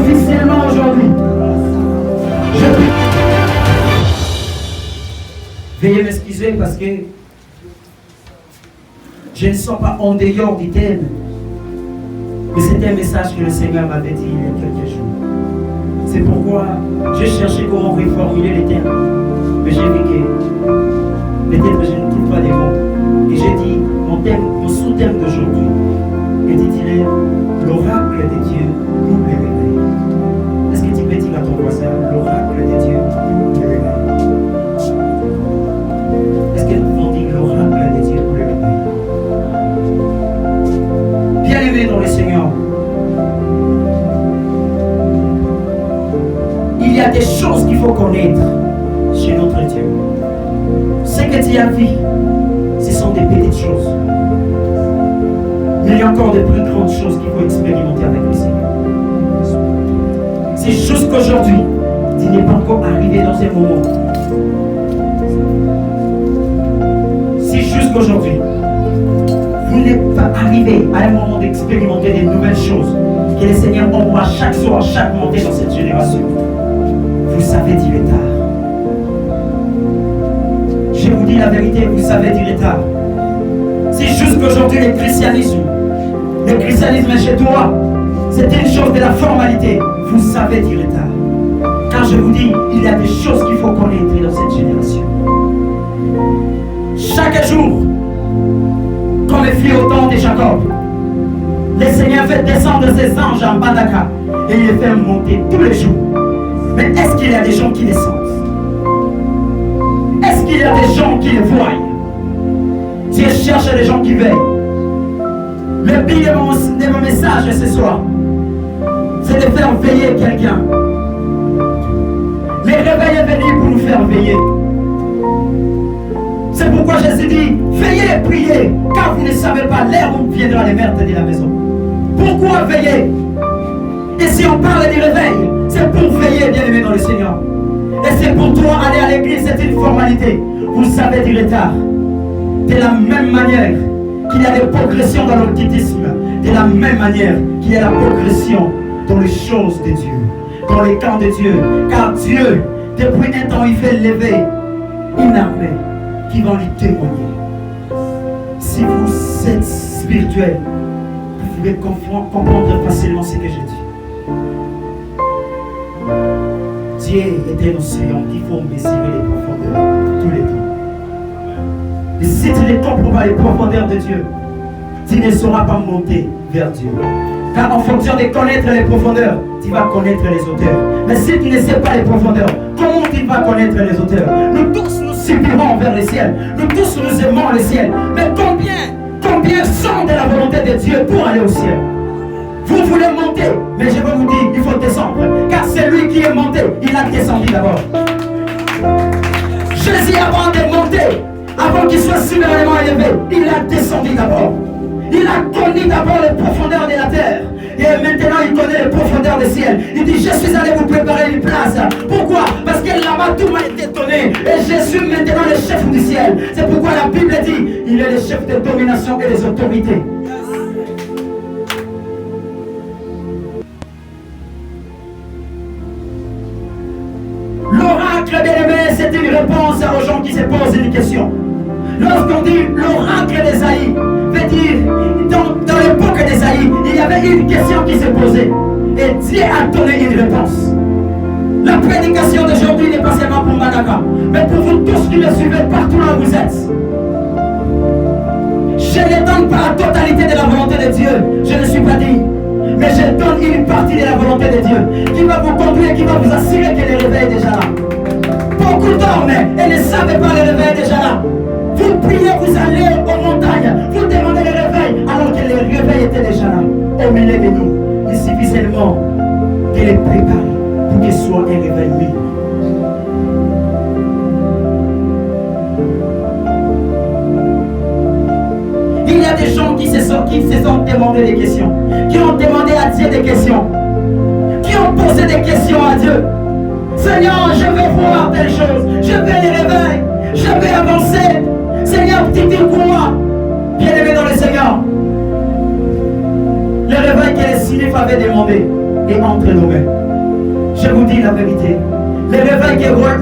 officiellement aujourd'hui. Veuillez m'excuser parce que je ne sens pas en dehors du thème. Mais c'était un message que le Seigneur m'avait dit il y a quelques jours. C'est pourquoi j'ai cherché comment reformuler les termes. Mais j'ai vu que peut-être je ne trouve pas les mots. Et j'ai dit, mon sous-thème d'aujourd'hui est intitulé l'oracle de Dieu nous les réveille. Est-ce que tu peux dire à ton voisin, l'oracle de Dieu nous les réveille? Est-ce que nous pouvons dire l'oracle de Dieu nous les réveille? Bien-aimés dans le Seigneur, il y a des choses qu'il faut connaître chez notre Dieu. Ce que tu as vu, ce sont des petites choses. Mais il y a encore de plus grandes choses qu'il faut expérimenter avec le Seigneur. C'est juste qu'aujourd'hui, tu n'es pas encore arrivé dans ces moments. C'est juste qu'aujourd'hui, vous n'êtes pas arrivé à un moment d'expérimenter des nouvelles choses que le Seigneur envoie chaque soir, chaque montée dans cette génération. Vous savez du retard. Je vous dis la vérité, vous savez du retard. C'est juste qu'aujourd'hui, le christianisme chez toi, c'est une chose de la formalité. Vous savez du retard. Car je vous dis, il y a des choses qu'il faut connaître dans cette génération. Chaque jour, comme le fit au temps de Jacob, le Seigneur fait descendre ses anges en Badaka et il les fait monter tous les jours. Mais est-ce qu'il y a des gens qui les sentent? Est-ce qu'il y a des gens qui les voient? Dieu cherche des gens qui veillent. Le but de mon message ce soir, c'est de faire veiller quelqu'un. Le réveil est venu pour nous faire veiller. C'est pourquoi Jésus dit, veillez et priez, car vous ne savez pas l'heure où viendra les mères de la maison. Pourquoi veiller? Et si on parle du réveil, c'est pour veiller, bien-aimé dans le Seigneur. Et c'est pour toi, aller à l'église, c'est une formalité. Vous savez du retard. De la même manière qu'il y a des progressions dans l'occultisme, de la même manière qu'il y a la progression dans les choses de Dieu, dans les camps de Dieu. Car Dieu, depuis un temps, il fait lever une armée qui va lui témoigner. Si vous êtes spirituel, vous pouvez comprendre facilement ce que j'ai dit. Dieu est un océan qu'il faut mesurer les profondeurs tous les temps. Et si tu ne comprends pas les profondeurs de Dieu, tu ne sauras pas monter vers Dieu. Car en fonction de connaître les profondeurs, tu vas connaître les auteurs. Mais si tu ne sais pas les profondeurs, comment tu vas connaître les auteurs? Nous tous nous subirons vers le ciel. Nous tous nous aimons le ciel. Mais combien sont de la volonté de Dieu pour aller au ciel? Vous voulez monter, mais je vais vous dire, il faut descendre. Car c'est lui qui est monté, il a descendu d'abord. Jésus, avant de monter, avant qu'il soit supérieurement élevé, il a descendu d'abord. Il a connu d'abord les profondeurs de la terre. Et maintenant il connaît les profondeurs du ciel. Il dit, je suis allé vous préparer une place. Pourquoi? Parce que là-bas tout m'a été donné. Et je suis maintenant le chef du ciel. C'est pourquoi la Bible dit, il est le chef de domination et des autorités. L'oracle, bien-aimé, c'est une réponse aux gens qui se posent une question. Lorsqu'on dit l'oracle d'Ésaïe, veut dire, dans l'époque d'Ésaïe, il y avait une question qui se posait. Et Dieu a donné une réponse. La prédication d'aujourd'hui n'est pas seulement pour Madaka, mais pour vous tous qui me suivez partout là où vous êtes. Je ne donne pas la totalité de la volonté de Dieu, je ne suis pas digne. Mais je donne une partie de la volonté de Dieu qui va vous conduire, qui va vous assurer que le réveil est déjà là. Beaucoup dorment et ne savent pas le réveil est déjà là. Vous priez, vous allez aux montagnes, vous demandez le réveil, alors que le réveil était déjà là, au milieu de nous. Il suffit seulement de les préparer pour qu'il soit un réveil libre. Il y a des gens qui se sont demandé des questions, qui ont demandé à Dieu des questions, qui ont posé des questions à Dieu. Seigneur, je veux voir telle chose, je veux les réveils, je veux avancer. Seigneur, tu dis pour moi, bien-aimé dans le Seigneur, le réveil que les Sinif avaient demandé est entre nos mains. Je vous dis la vérité. Les réveils qui roulent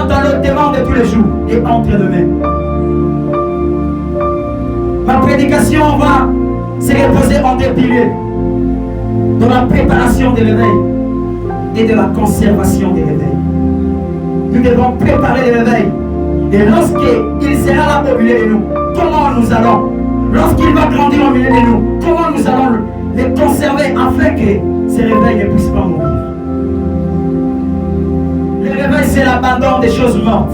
dans le démon de tous les jours et entre demain. Ma prédication va se reposer en deux piliers. Dans la préparation des réveils et de la conservation des réveils. Nous devons préparer les réveils. Et lorsqu'il sera là au milieu de nous, comment nous allons, lorsqu'il va grandir au milieu de nous, comment nous allons les conserver afin que ces réveils ne puissent pas mourir. Le réveil, c'est l'abandon des choses mortes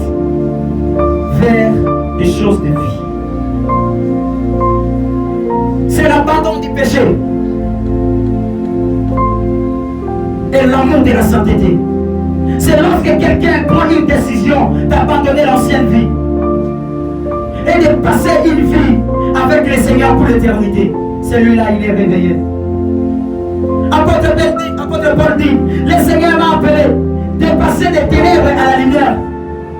vers des choses de vie. C'est l'abandon du péché et l'amour de la sainteté. C'est lorsque quelqu'un prend une décision d'abandonner l'ancienne vie et de passer une vie avec le Seigneur pour l'éternité. Celui-là, il est réveillé. Apôtre Paul dit, le Seigneur m'a appelé de passer des ténèbres à la lumière.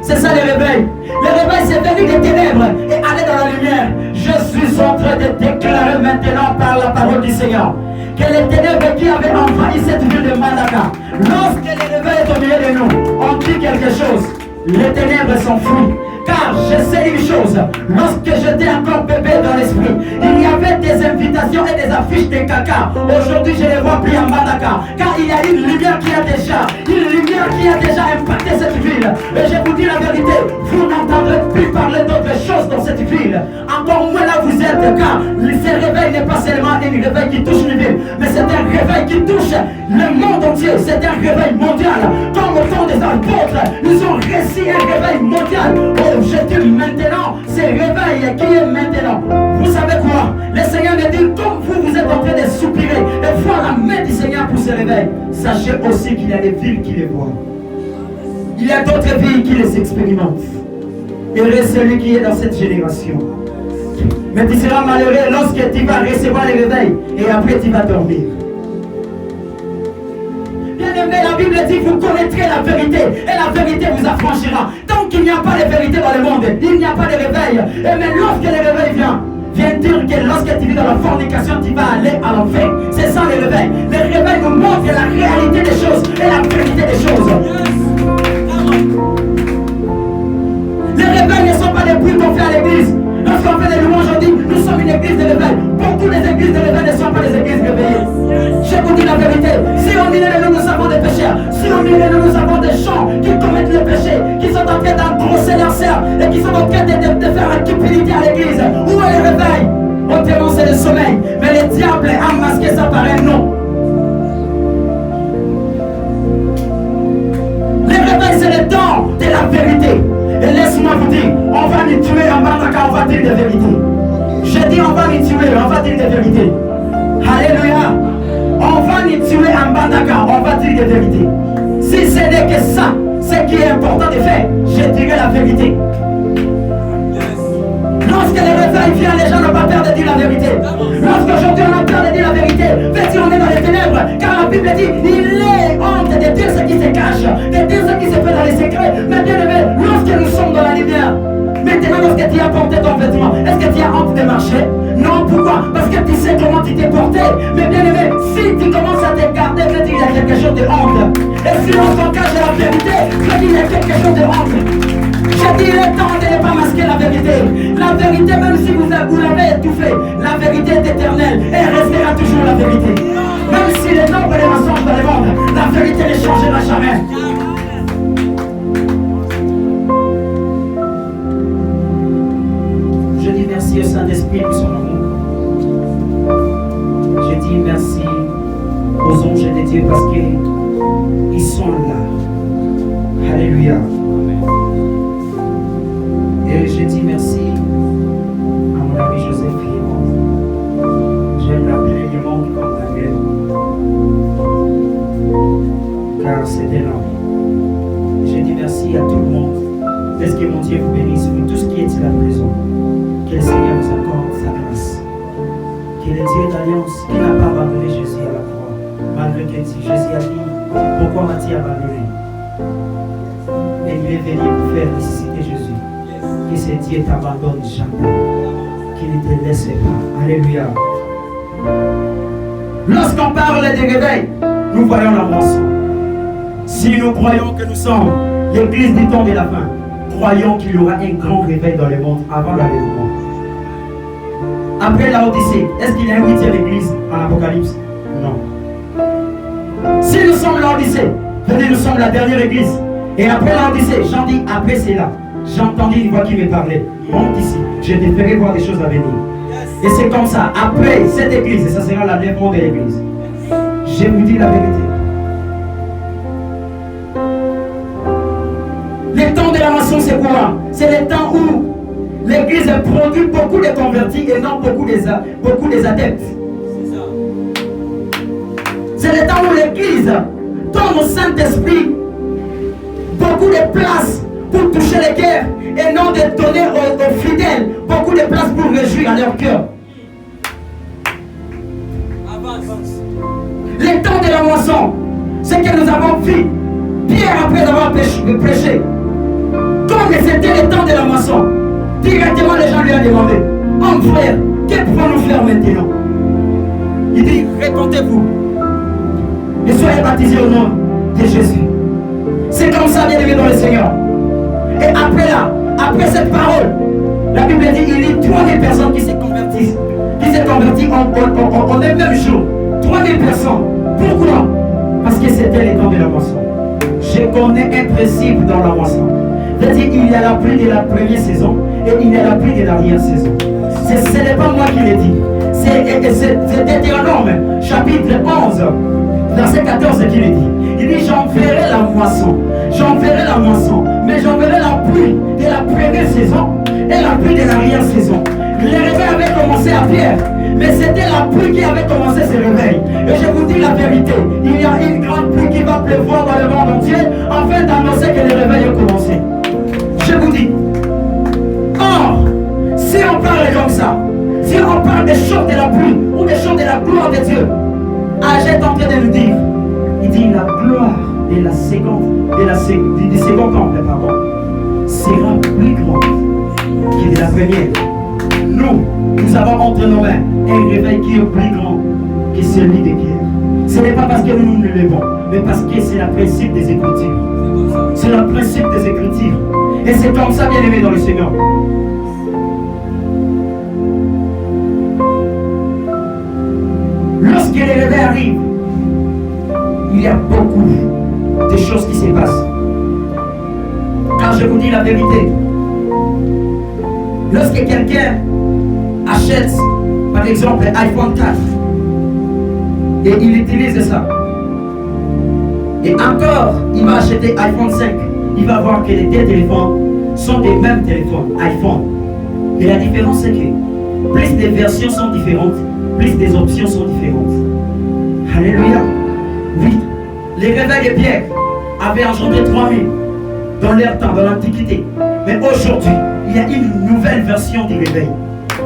C'est ça le réveil. Le réveil, c'est venir des ténèbres et aller dans la lumière. Je suis en train de déclarer maintenant par la parole du Seigneur que les ténèbres qui avaient envahi cette ville de Mandaka, lorsque le réveil est au milieu de nous, on dit quelque chose. Les ténèbres sont fuies. Car je sais une chose, lorsque j'étais encore bébé dans l'esprit, il y avait des invitations et des affiches de caca. Aujourd'hui, je ne les vois plus en Mandaka. Car il y a une lumière qui a déjà impacté cette ville. Et je vous dis la vérité, vous n'entendrez plus parler d'autre chose dans cette ville. Encore moins là vous êtes, car ce réveil n'est pas seulement un réveil qui touche une ville, mais c'est un réveil qui touche le monde entier. C'est un réveil mondial. Comme au temps des apôtres, nous ont réussi un réveil mondial. Je dis maintenant, c'est réveil qui est maintenant. Vous savez quoi? Le Seigneur me dit, comme vous êtes en train de soupirer et voir la main du Seigneur pour ce réveil, sachez aussi qu'il y a des villes qui les voient. Il y a d'autres villes qui les expérimentent. Heureux celui qui est dans cette génération. Mais tu seras malheureux lorsque tu vas recevoir le réveil et après tu vas dormir. Bien-aimé, la Bible dit, vous connaîtrez la vérité et la vérité vous affranchira. Tant qu'il n'y a pas de vérité dans le monde, il n'y a pas de réveil. Et mais lorsque le réveil vient dire que lorsque tu vis dans la fornication, tu vas aller à l'enfer. C'est ça le réveil. Le réveil nous montre la réalité des choses et la vérité des choses. Les réveils ne sont pas des bruits qu'on fait à l'église. Lorsqu'on fait des louanges aujourd'hui, nous sommes une église de réveil. Beaucoup des églises de réveil ne sont pas des églises réveillées. Je vous dis la vérité. Si au milieu de nous, nous avons des pécheurs, si au milieu de nous, nous avons des gens qui commettent le péché, qui sont en train d'engrosser leur serre et qui sont en train de faire la cupidité à l'église, où est le réveil? Autrement, c'est le sommeil. Mais le diable a masqué ça par un nom. Le réveil, c'est le temps de la vérité. Et laisse-moi vous dire, on va nous tuer en Mandaka, on va dire des vérités. Je dis on va nous tuer, on va dire des vérités. Alléluia. On va nous tuer en Mandaka, on va dire des vérités. Si ce n'est que ça, ce qui est important de faire, je dirai la vérité. Lorsque le réveil vient, les gens n'ont pas peur de dire la vérité. Lorsqu'aujourd'hui on a peur de dire la vérité, si on est dans les ténèbres, car la Bible dit, il est honte de dire ce qui se cache, de dire ce qui se fait dans les secrets. Mais bien aimé, lorsque nous sommes dans la lumière, maintenant lorsque tu as porté ton vêtement, est-ce que tu as honte de marcher? Non, pourquoi? Parce que tu sais comment tu t'es porté. Mais bien aimé, si tu commences à te garder, veut dire qu'il y a quelque chose de honte. Et si lorsqu'on cache la vérité, veut dire qu'il y a quelque chose de honte. Je dis il est temps de ne pas masquer la vérité. La vérité, même si vous l'avez étouffée, la vérité est éternelle et elle restera toujours la vérité. Même si les nombres et les mensonges dans le monde, la vérité ne changera jamais. Je dis merci au Saint-Esprit pour son amour. Je dis merci aux anges de Dieu parce qu'ils sont là. Alléluia. Et je dis merci à mon ami Joseph Guillemot. J'aime l'appeler Guillemot comme Daniel. Car c'est un homme. Je dis merci à tout le monde. Laisse que mon Dieu vous bénisse pour tout ce qui est à la maison. Que le Seigneur vous accorde sa grâce. Que le Dieu d'alliance, qui n'a pas abandonné Jésus à la croix, malgré que Jésus a dit, pourquoi m'as-tu abandonné? Et il est venu pour faire ressusciter Jésus. Que ce Dieu t'abandonne jamais, qu'il ne te laisse pas. Alléluia. Lorsqu'on parle de réveil, nous voyons la moisson. Si nous croyons que nous sommes l'église du temps de la fin, croyons qu'il y aura un grand réveil dans le monde avant l'avènement. Après la Odyssée, est-ce qu'il y a une 8e église en Apocalypse? Non. Si nous sommes l'Odyssée, venez, nous sommes la dernière église. Et après l'Odyssée, Jean dit, après c'est là. J'ai entendu une voix qui me parlait. Monte ici, je te ferai voir des choses à venir. Et c'est comme ça, après cette église, et ça sera l'enlèvement de l'église. Je vous dis la vérité. Le temps de la moisson, c'est quoi? C'est le temps où l'église produit beaucoup de convertis et non beaucoup des adeptes. C'est le temps où l'église donne au Saint-Esprit beaucoup de place pour toucher les cœurs et non de donner aux fidèles beaucoup de place pour réjouir à leur cœur. Le temps de la moisson, c'est que nous avons vu Pierre après avoir prêché. Comme c'était le temps de la moisson, directement les gens lui ont demandé, homme frère, que pouvons-nous faire maintenant? Il dit, répondez-vous et soyez baptisés au nom de Jésus. C'est comme ça, bien aimé dans le Seigneur. Et après cette parole, la Bible dit, il y a 3000 personnes qui se convertissent. Qui se convertissent en un même jour. 3000 personnes. Pourquoi? Parce que c'était le temps de la moisson. Je connais un principe dans la moisson. C'est-à-dire qu'il y a la pluie de la première saison et il y a la pluie de l'arrière-saison. Ce n'est pas moi qui l'ai dit. C'est Deutéronome, chapitre 11, verset 14 qui le dit. Il dit, j'enverrai la moisson. J'enverrai la moisson. Mais j'enverrai la pluie de la première saison et la pluie de l'arrière-saison. Le réveil avait commencé à Pierre, mais c'était la pluie qui avait commencé ce réveil. Et je vous dis la vérité, il y a une grande pluie qui va pleuvoir dans le monde entier afin d'annoncer que le réveil a commencé. Je vous dis, or, si on parle comme ça, si on parle des choses de la pluie ou des choses de la gloire de Dieu, Agé est en train de nous dire, il dit la gloire de la seconde, du second temple, sera plus grande que de la première. Nous avons entre nos mains un réveil qui est plus grand que celui de Pierre. Ce n'est pas parce que nous nous levons, mais parce que c'est le principe des Écritures. C'est le principe des Écritures. Et c'est comme ça, bien aimé dans le Seigneur. Lorsque les réveils arrivent, il y a beaucoup de choses qui se passent. Car je vous dis la vérité, lorsque quelqu'un achète, par exemple, iPhone 4 et il utilise ça, et encore il va acheter iPhone 5, il va voir que les deux téléphones sont des mêmes téléphones, iPhone. Et la différence c'est que plus des versions sont différentes, plus des options sont différentes. Alléluia. Oui, les réveils de Pierre avaient engendré 3000 dans leur temps, dans l'Antiquité. Mais aujourd'hui, il y a une nouvelle version du réveil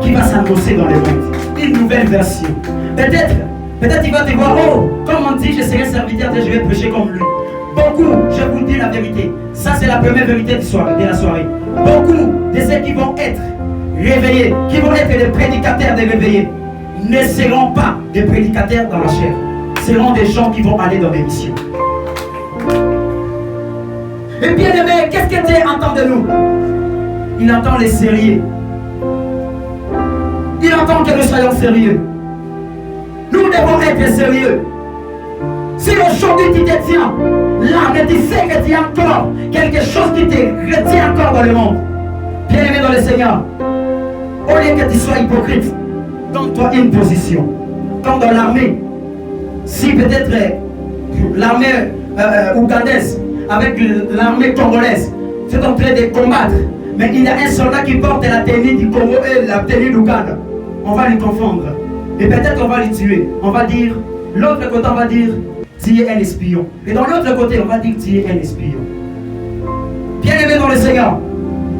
qui va s'annoncer dans le monde. Une nouvelle version. Peut-être il va te voir, oh, comme on dit, je serai serviteur et je vais prêcher comme lui. Beaucoup, je vous dis la vérité, ça c'est la première vérité de la soirée. Beaucoup de ceux qui vont être réveillés, qui vont être des prédicateurs des réveillés, ne seront pas des prédicateurs dans la chair. Seront des gens qui vont aller dans les missions. Et bien aimé, qu'est-ce que Dieu entend de nous? Il entend les sérieux. Il entend que nous soyons sérieux. Nous devons être sérieux. Si aujourd'hui tu te tiens là, mais tu sais que tu as encore quelque chose qui te retient encore dans le monde, bien aimé dans le Seigneur, au lieu que tu sois hypocrite, donne-toi une position. Comme dans l'armée, si peut-être l'armée ougandaise avec l'armée congolaise sont en train de combattre, mais il y a un soldat qui porte la tenue du Congo et la tenue d'Ouganda, on va les confondre. Et peut-être on va les tuer. On va dire, l'autre côté on va dire, tu es un espion. Et dans l'autre côté on va dire, tu es un espion. Bien aimé dans le Seigneur,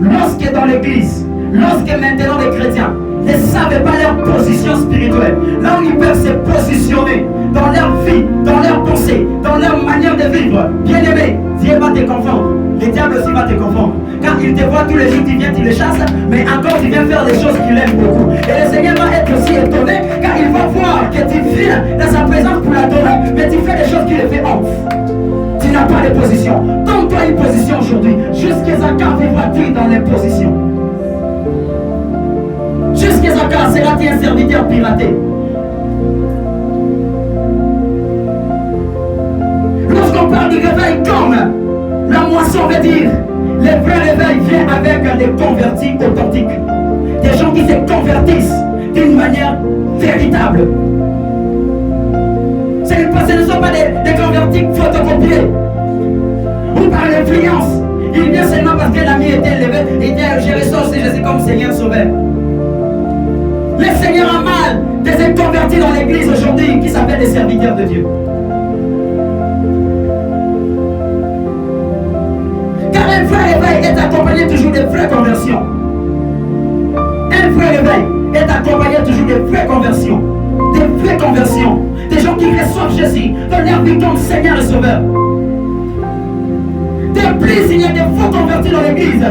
lorsque dans l'église, lorsque maintenant les chrétiens ne savent pas leur position spirituelle, là où ils peuvent se positionner dans leur vie, dans leur pensée, dans leur manière de vivre, bien aimé, Dieu va te confondre. Le diable aussi va te confondre. Car il te voit tous les jours, tu viens, tu le chasses, mais encore tu viens faire des choses qu'il aime beaucoup. Et le Seigneur va être aussi étonné, car il va voir que tu viens dans sa présence pour l'adorer, mais tu fais des choses qui le fait honte. Tu n'as pas de position. Donne-toi une position aujourd'hui. Jusqu'à quand vivras-tu dans les positions? Jusqu'à quand seras-tu un serviteur piraté? Lorsqu'on parle du réveil comme la moisson veut dire, le vrai réveil vient avec des convertis authentiques. Des gens qui se convertissent d'une manière véritable. Ce ne sont pas des convertis photocopiés ou par l'influence. Il vient seulement parce que l'ami était élevé et dit je reçois aussi Jésus comme Seigneur Sauveur. Le Seigneur a mal des convertis dans l'église aujourd'hui qui s'appellent des serviteurs de Dieu. Car un vrai réveil est accompagné toujours de vraies conversions. Un vrai réveil est accompagné toujours de vraies conversions. Des vraies conversions. Des gens qui reçoivent Jésus dans leur vie comme Seigneur et Sauveur. De plus, il y a des faux convertis dans l'église.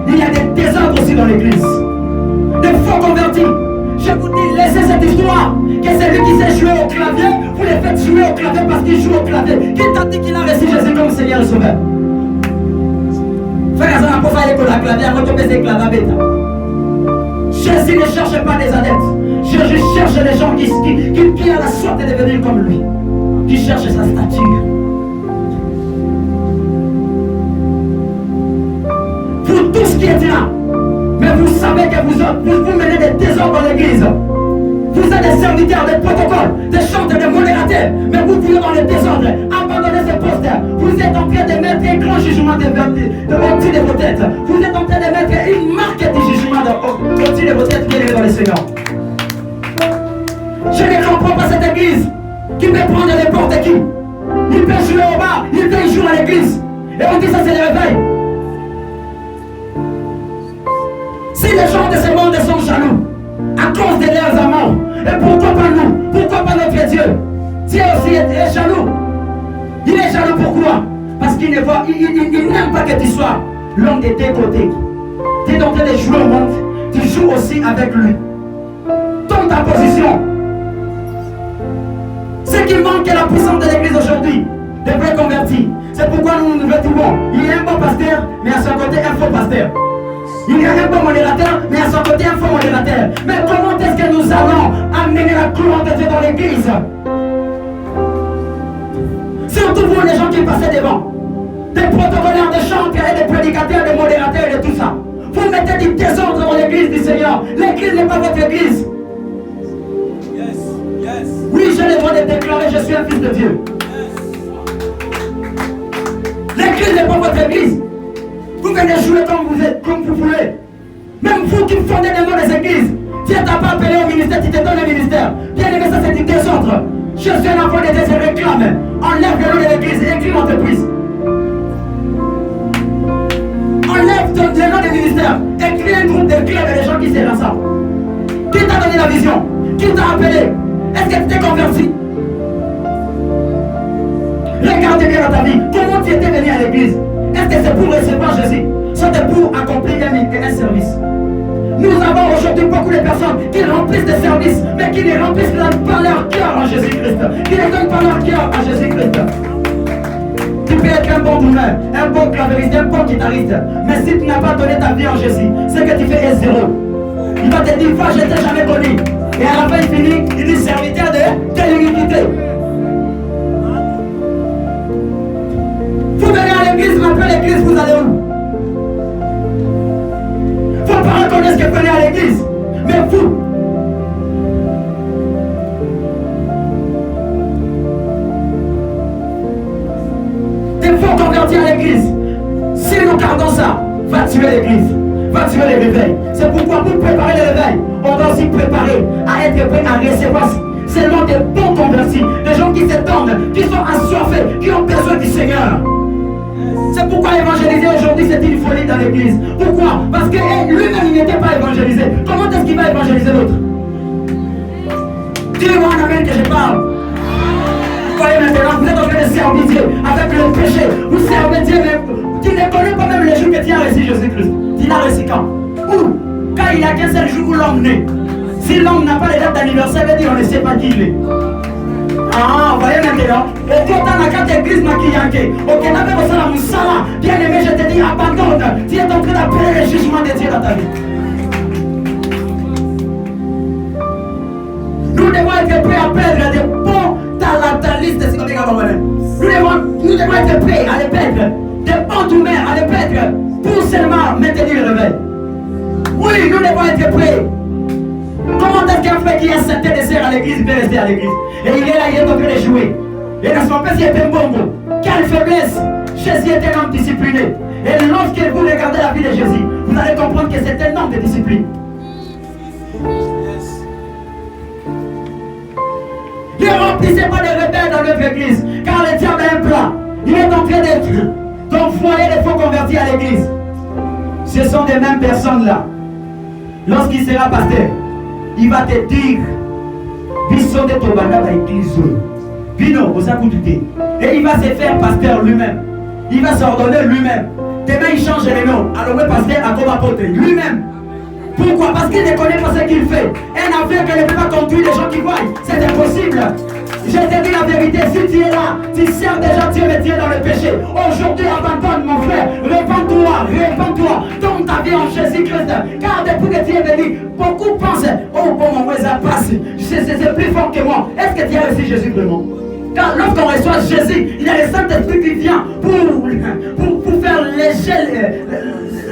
Il y a des désordres aussi dans l'église. Des faux convertis. Je vous dis, laissez cette histoire. Que c'est lui qui sait jouer au clavier, vous les faites jouer au clavier parce qu'il joue au clavier. Qui t'a dit qu'il a reçu Jésus comme Seigneur et Sauveur? Frère, ça n'a pas fait l'école à clavier, à votre PC clavier. Jésus ne cherche pas des adeptes. Jésus cherche des gens qui ont la soif de devenir comme lui. Qui cherchent sa stature. Vous tous qui êtes là, mais vous savez que vous menez des désordres dans l'église. Vous êtes des serviteurs, des protocoles, des chanteurs, des modérateurs, mais vous vivez dans le désordre. Abandonnez ces postes. Vous êtes en train de mettre un grand jugement au-dessus de vos têtes. Vous êtes en train de mettre une marque de jugement au-dessus de vos têtes qui est dans le Seigneur. Je ne comprends pas cette église qui peut prendre n'importe qui. Il peut jouer au bar, il peut jouer à l'église. Et on dit ça c'est le réveil. Si les gens de ce monde sont jaloux à cause de leurs amants, et pourquoi pas nous? Pourquoi pas notre Dieu? Dieu aussi est jaloux. Il est jaloux pourquoi? Parce qu'il ne voit, il n'aime pas que tu sois l'homme des deux côtés. Tu es en train de jouer au monde, tu joues aussi avec lui. Donne ta position. Ce qui manque est la puissance de l'église aujourd'hui, des vrais convertis. C'est pourquoi nous nous retrouvons. Il y a un bon pasteur, mais à son côté un faux pasteur. Il y a un bon modérateur, mais à son côté un faux modérateur. Mais comment est-ce que nous allons amener la gloire de Dieu dans l'église? Surtout vous les gens qui passaient devant. Des protocolaires, des chanteurs, des prédicateurs, des modérateurs et de tout ça. Vous mettez du désordre dans l'église du Seigneur. L'église n'est pas votre église. Oui, j'ai le droit de déclarer je suis un fils de Dieu. L'église n'est pas votre église. Vous venez jouer comme vous êtes, comme vous voulez. Même vous qui fondez des noms des églises. Dieu t'a pas appelé au ministère, tu te donnes le ministère. Bien aimé, ça c'est du désordre. Je suis un enfant de Dieu, je réclame. Enlève le nom de l'église et écris l'entreprise. Enlève le nom des ministères. Écris un groupe de clubs et des gens qui se rassemblent. Qui t'a donné la vision? Qui t'a appelé? Est-ce que tu t'es converti? Regarde bien dans ta vie. Comment tu étais venu à l'église? Est-ce que c'est pour recevoir Jésus? C'est pour accomplir un service. Nous avons aujourd'hui beaucoup de personnes qui remplissent des services, mais qui ne remplissent pas leur cœur à Jésus-Christ. Qui ne donnent pas leur cœur à Jésus-Christ. Tu peux être un bon moulin, un bon clavériste, un bon guitariste, mais si tu n'as pas donné ta vie en Jésus, ce que tu fais est zéro. Il va te dire, je t'ai jamais connu. Et à la fin, il finit, il dit serviteur de l'iniquité. Vous venez à l'église, mais après l'église, vous allez où? Vos parents connaissent que vous venez à l'église, mais vous, il faut convertir à l'église. Si nous gardons ça, va tuer l'église, va tuer les réveils. C'est pourquoi pour préparer les réveils, on doit aussi préparer à être prêt à recevoir seulement des bons convertis, des gens qui s'étendent, qui sont assoiffés, qui ont besoin du Seigneur. C'est pourquoi évangéliser aujourd'hui c'est une folie dans l'église. Pourquoi? Parce que lui-même il n'était pas évangélisé. Comment est-ce qu'il va évangéliser l'autre? Dis-moi en amen que je parle. Vous voyez maintenant, vous êtes en train de servir Dieu avec le péché. Vous servez Dieu, mais tu ne connais pas même le jour que tu as reçu Jésus-Christ. réussi quand? Où? Quand il a qu'un seul jour où l'homme naît. Si l'homme n'a pas les dates d'anniversaire, veut dire on ne sait pas qui il est. Ah, vous voyez maintenant? Au côté de la église maquillée, ok, n'avez pas la moussala. Bien aimé, je te dis, abandonne. Tu es en train d'appeler le jugement de Dieu dans ta vie. Nous devons être prêts à perdre des bons talentistes. Nous devons être prêts à les perdre. Des bons tourneurs à les perdre. Pour seulement maintenir le réveil. Oui, nous devons être prêts. Comment est-ce qu'un frère qui a certains déserts à l'église peut rester à l'église? Et il est là, il est en train de jouer. Et dans son père, il est un bonbon. Quelle faiblesse! Jésus est un homme discipliné. Et lorsque vous regardez la vie de Jésus, vous allez comprendre que c'est un homme de discipline. Ne remplissez pas de rebelles dans notre église, car le diable a un plan. Il est en train d'être d'envoyer les faux convertis à l'église. Ce sont des mêmes personnes-là. Lorsqu'il sera pasteur, il va te dire Bison de Tobanda à l'église. Bino, vous écoutez. Et il va se faire pasteur lui-même. Il va s'ordonner lui-même. Demain, il change les noms. Alors, le pasteur a comme apôtre lui-même. Pourquoi? Parce qu'il ne connaît pas ce qu'il fait. Un aveugle ne peut pas conduire les gens qui voient. C'est impossible. Je te dis la vérité, si tu es là, tu sers déjà Dieu, mais tu es dans le péché. Aujourd'hui, abandonne mon frère. Répands-toi. Donne ta vie en Jésus-Christ. Car depuis que tu es venu, beaucoup pensent, oh bon, mon frère, ça passe. C'est plus fort que moi. Est-ce que tu as reçu Jésus vraiment? Car lorsqu'on reçoit Jésus, il y a le Saint-Esprit qui vient pour faire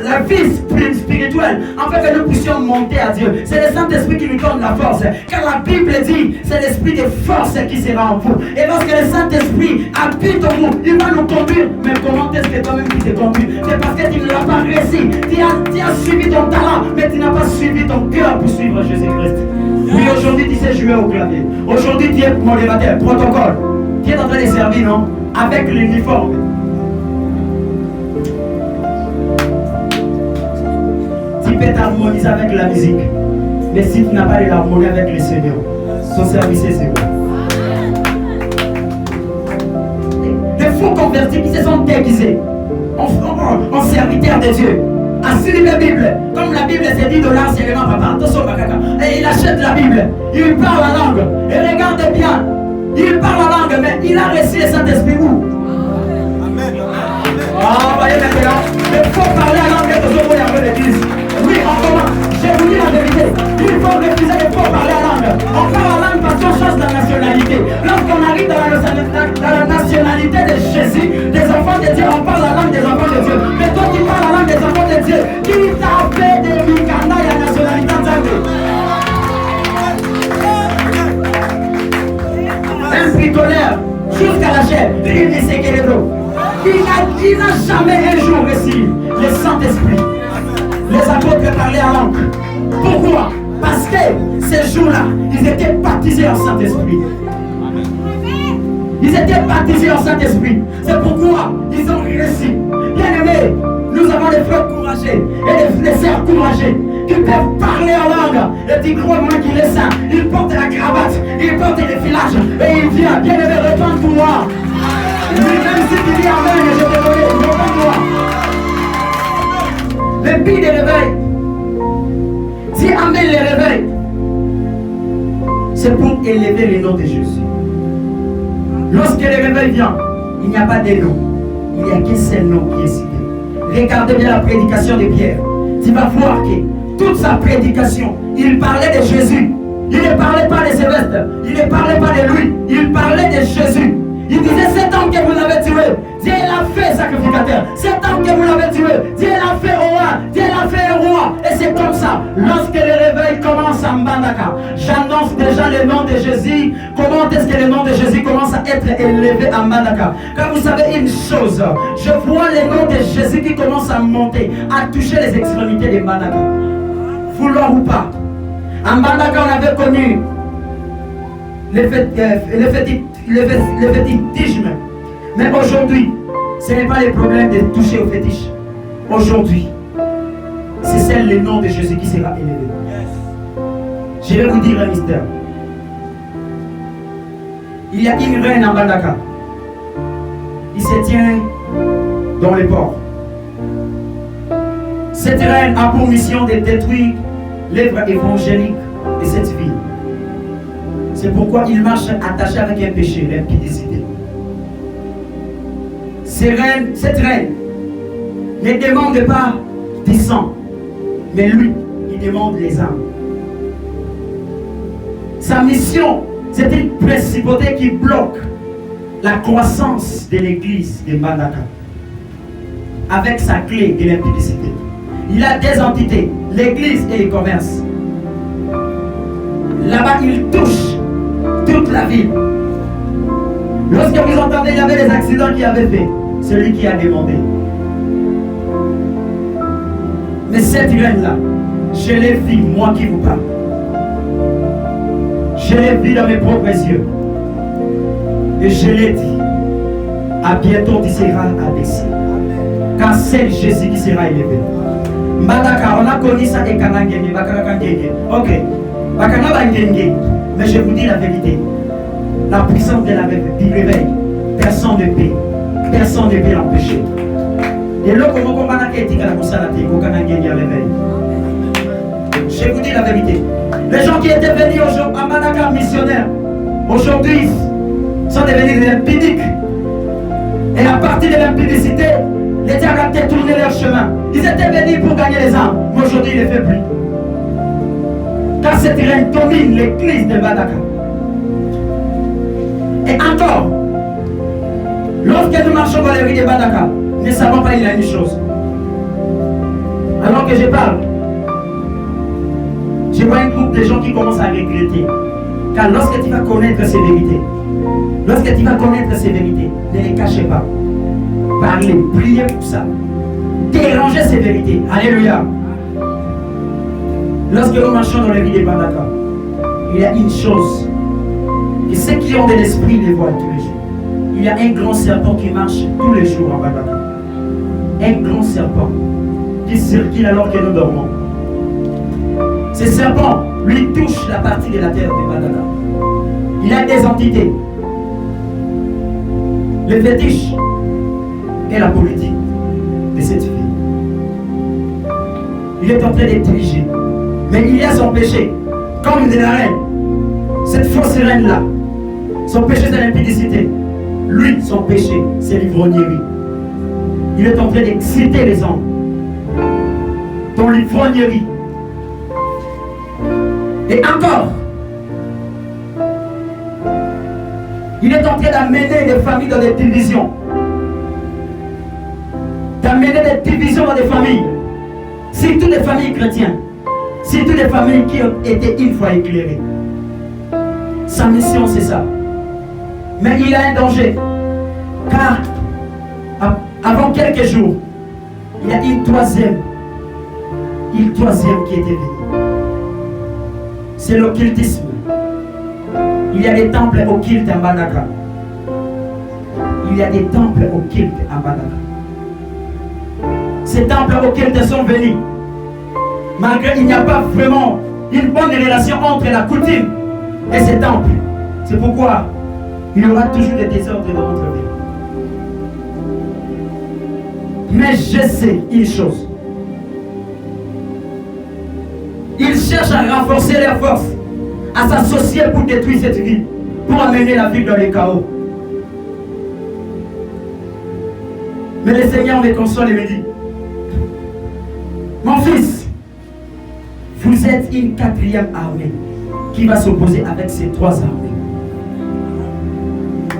la vie spirituelle, afin que nous puissions monter à Dieu. C'est le Saint-Esprit qui nous donne la force. Car la Bible dit, c'est l'esprit de force qui sera en vous. Et lorsque le Saint-Esprit habite en vous, il va nous conduire. Mais comment est-ce que toi-même qui te conduis? C'est parce que tu ne l'as pas réussi. Tu as suivi ton talent, mais tu n'as pas suivi ton cœur pour suivre Jésus-Christ. Oui, aujourd'hui tu sais jouer au clavier. Aujourd'hui tu es modérateur, protocole. Tu es en train de servir, non? Avec l'uniforme. Tu peux t'harmoniser avec la musique. Mais si tu n'as pas de l'harmonie avec le Seigneur, son service est zéro. Des faux convertis qui se sont déguisés en serviteurs de Dieu. Assume la Bible. Comme la Bible c'est $10 seulement, papa. Et il achète la Bible. Il parle la langue. Et regarde bien. Il parle la langue, mais il a reçu le Saint-Esprit où? Amen. Ah, voyez maintenant. Il faut parler la langue de Zobo et l'église. Oui, on commence. Je vous dis la vérité. Il faut refuser de faut parler la langue. On parle la langue parce qu'on change de nationalité. Lorsqu'on arrive dans la nationalité de Jésus, des enfants de Dieu, on parle la langue des enfants de Dieu. Mais toi, tu parles la langue des enfants de Dieu. Qui t'a fait de Mikanda et la nationalité en Zambie? Un bricoleur, jusqu'à la chair, il ne sait qu'elle est drôle. Il n'a jamais un jour reçu le Saint-Esprit. Les apôtres parlaient en langue. Pourquoi? Parce que ces jours-là, ils étaient baptisés en Saint-Esprit. Ils étaient baptisés en Saint-Esprit. C'est pourquoi ils ont réussi. Bien aimés, nous avons des frères courageux et des sœurs courageux qui peuvent parler en langue. Et tu crois moi qu'il est saint. Il porte la cravate, il porte les filages et il vient. Bien aimé, répands-toi. Même si tu dis amen, je te connais, répands-toi. Le but des réveils, dis amen les réveils, c'est pour élever le nom de Jésus. Lorsque le réveil vient, il n'y a pas de nom. Il n'y a qu'un seul nom qui est cité. Regardez bien la prédication de Pierre. Tu vas voir que toute sa prédication, il parlait de Jésus. Il ne parlait pas de Sylvestre. Il ne parlait pas de lui. Il parlait de Jésus. Il disait, cet homme que vous avez tué, Dieu l'a fait sacrificateur. Cet homme que vous l'avez tué, Dieu l'a fait roi. Dieu l'a fait roi. Et c'est comme ça. Lorsque le réveil commence à Mbandaka, j'annonce déjà le nom de Jésus. Comment est-ce que le nom de Jésus commence à être élevé à Mbandaka? Car vous savez une chose, je vois le nom de Jésus qui commence à monter, à toucher les extrémités de Mbandaka. Vouloir ou pas. À Mbandaka, on avait connu le fétichisme. Mais aujourd'hui, ce n'est pas le problème de toucher au fétiche. Aujourd'hui, c'est le nom de Jésus qui sera élevé. Je vais vous dire un mystère. Il y a une reine en Mbandaka. Il se tient dans les ports. Cette reine a pour mission de détruire l'œuvre évangélique de cette ville. C'est pourquoi il marche attaché avec un péché, l'impudicité. Cette reine ne demande pas du sang, mais lui, il demande les âmes. Sa mission, c'est une principauté qui bloque la croissance de l'église de Mbandaka avec sa clé de l'impudicité. Il a des entités, l'église et les commerces. Là-bas, il touche toute la ville. Lorsque vous entendez, il y avait des accidents qui avaient fait. C'est lui qui a demandé. Mais cette reine-là, je l'ai vue, moi qui vous parle. Je l'ai vue dans mes propres yeux. Et je l'ai dit, à bientôt tu seras abaissé. Car c'est Jésus qui sera élevé. Mbandaka, on a connu ça et Kanangenge, Bakarangenge. Ok, Bakarangenge. Mais je vous dis la vérité. La puissance de la réveil, personne ne peut. Personne ne peut l'empêcher. Et là, comment on va éthique à la consolation, au Kanangenge réveil. Je vous dis la vérité. Les gens qui étaient venus à Mbandaka missionnaires, aujourd'hui, sont devenus des impudiques. Et à partir de l'impudicité, les diables ont détourné leur chemin. Ils étaient venus pour gagner les âmes, mais aujourd'hui ils ne le font plus. Car cette reine domine l'église de Mbandaka. Et encore, lorsque nous marchons dans les rues de Mbandaka, nous ne savons pas, il y a une chose. Alors que je parle, je vois un groupe de gens qui commencent à regretter. Car lorsque tu vas connaître ces vérités, ne les cachez pas. Parlez, priez pour ça. Dérangez ces vérités. Alléluia. Lorsque nous marchons dans les vies de Mbandaka, il y a une chose. Et ceux qui ont de l'esprit les voient tous les jours. Il y a un grand serpent qui marche tous les jours en Mbandaka. Un grand serpent qui circule alors que nous dormons. Ce serpent lui touche la partie de la terre de Mbandaka. Il a des entités. Le fétiche et la politique de cette vie. Il est en train de diriger. Mais il y a son péché. Comme de la reine. Cette fausse reine-là. Son péché, c'est l'impudicité. Lui, son péché, c'est l'ivrognerie. Il est en train d'exciter les hommes. Dans l'ivrognerie. Et encore, il est en train d'amener les familles dans des divisions. D'amener des divisions dans des familles. Surtout des familles chrétiennes. Surtout des familles qui ont été une fois éclairées. Sa mission, c'est ça. Mais il a un danger. Car, avant quelques jours, il y a une troisième qui était venue. C'est l'occultisme. Il y a des temples occultes en Mbandaka. Ces temples occultes sont venus. Malgré qu'il n'y a pas vraiment une bonne relation entre la coutume et ces temples. C'est pourquoi il y aura toujours des désordres dans notre vie. Mais je sais une chose. Ils cherchent à renforcer leurs forces, à s'associer pour détruire cette ville, pour amener la ville dans le chaos. Mais le Seigneur me console et me dit, mon fils, vous êtes une quatrième armée qui va s'opposer avec ces trois armées.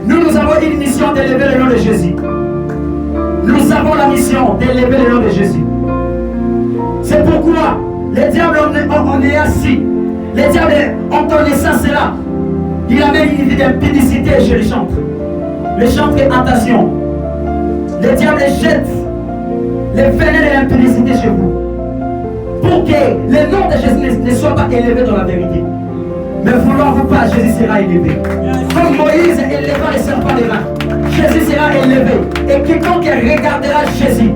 Nous avons une mission d'élever le nom de Jésus. Nous avons la mission d'élever le nom de Jésus. C'est pourquoi les diables on est assis. Les diables ont connaissance cela. Il amène une vie d'impudicité chez les chantres. Les chantres, attention. Les diables jettent les venin de l'impudicité chez vous. Pour que le nom de Jésus ne soit pas élevé dans la vérité. Mais voulant ou pas, Jésus sera élevé. Comme Moïse éleva les serpents des mains, Jésus sera élevé. Et quiconque regardera Jésus,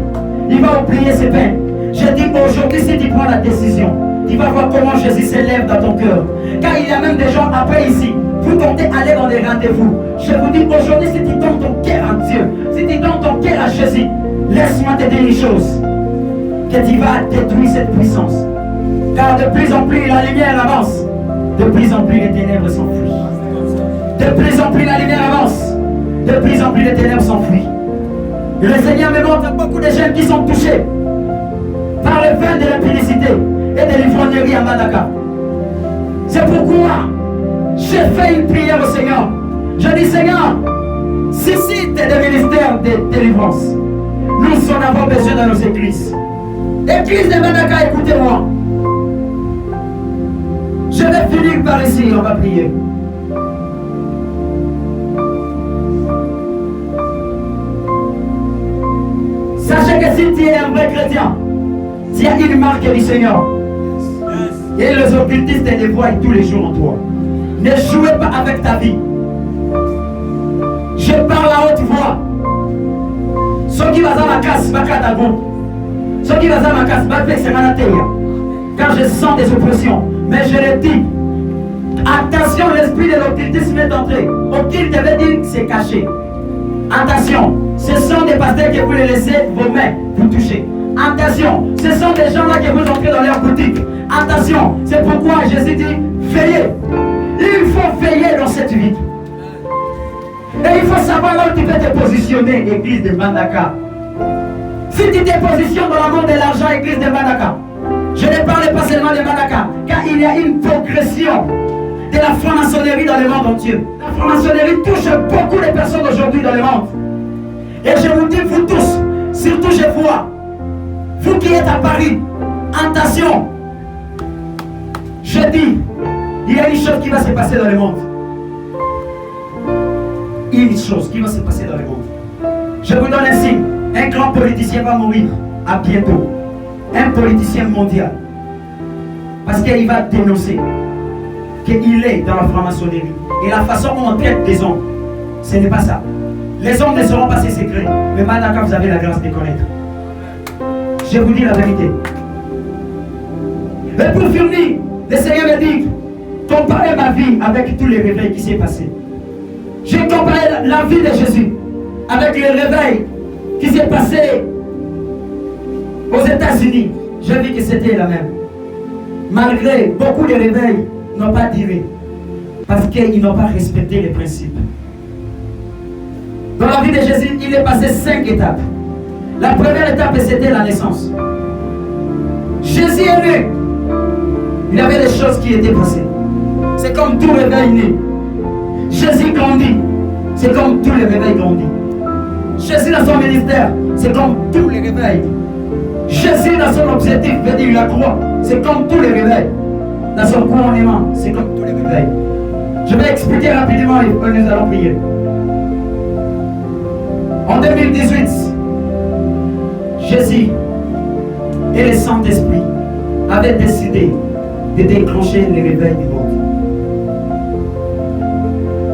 il va oublier ses peines. Je dis aujourd'hui, si tu prends la décision, tu vas voir comment Jésus s'élève dans ton cœur. Car il y a même des gens après ici, vous comptez aller dans des rendez-vous. Je vous dis aujourd'hui, si tu donnes ton cœur à Dieu, si tu donnes ton cœur à Jésus, laisse-moi te dire une chose. que tu vas détruire cette puissance. Car de plus en plus la lumière avance, de plus en plus les ténèbres s'enfuient. De plus en plus la lumière avance, de plus en plus les ténèbres s'enfuient. Et le Seigneur me montre beaucoup de jeunes qui sont touchés par le vin de l'impudicité et de l'ivrognerie à Madaka. C'est pourquoi j'ai fait une prière au Seigneur. Je dis, Seigneur, suscite des ministères de délivrance. Nous en avons besoin dans nos églises. Église de Madaka, écoutez-moi. Je vais finir par ici, on va prier. Sachez que si tu es un vrai chrétien, tu as une marque du Seigneur. Et les occultistes te dévoient tous les jours en toi. Ne jouez pas avec ta vie. Je parle à haute voix. Ceux qui vont à ma casse, va à ceux qui vont à ma casse, va faire car je sens des oppressions. Mais je le dis. Attention, l'esprit de l'occultisme est entré. Occulte veut dire que c'est caché. Attention, ce sont des pasteurs que vous les laissez vos mains vous toucher. Attention, ce sont des gens-là que vous entrez dans leur boutique. Attention, c'est pourquoi Jésus dit, veillez. Il faut veiller dans cette vie. Et il faut savoir là où tu peux te positionner, église de Mbandaka. Si tu te positionnes dans l'amour de l'argent, église de Mbandaka, je ne parle pas seulement de Mbandaka, car il y a une progression de la franc-maçonnerie dans le monde entier. La franc-maçonnerie touche beaucoup de personnes aujourd'hui dans le monde. Et je vous dis, vous tous, surtout je vois, vous qui êtes à Paris, attention, je dis, il y a une chose qui va se passer dans le monde. Une chose qui va se passer dans le monde. Je vous donne un signe, un grand politicien va mourir à bientôt. Un politicien mondial. Parce qu'il va dénoncer qu'il est dans la franc-maçonnerie. Et la façon dont on traite des hommes, ce n'est pas ça. Les hommes ne seront pas ses secrets. Mais maintenant, quand vous avez la grâce de connaître, je vous dis la vérité. Et pour finir, le Seigneur me dit, comparez ma vie avec tous les réveils qui s'est passé. J'ai comparé la vie de Jésus avec les réveils qui s'est passé aux États-Unis. J'ai vu que c'était la même. Malgré beaucoup de réveils n'ont pas duré parce qu'ils n'ont pas respecté les principes. Dans la vie de Jésus, il est passé 5 étapes. La première étape, c'était la naissance. Jésus est né. Il y avait des choses qui étaient passées. C'est comme tout réveil né. Jésus grandit. C'est comme tous les réveils grandissent. Jésus dans son ministère, c'est comme tous les réveils. Jésus dans son objectif, veut dire la croix, c'est comme tous les réveils. Dans son couronnement, c'est comme tous les réveils. Je vais expliquer rapidement et nous allons prier. En 2018, Jésus et le Saint-Esprit avaient décidé de déclencher les réveils du monde.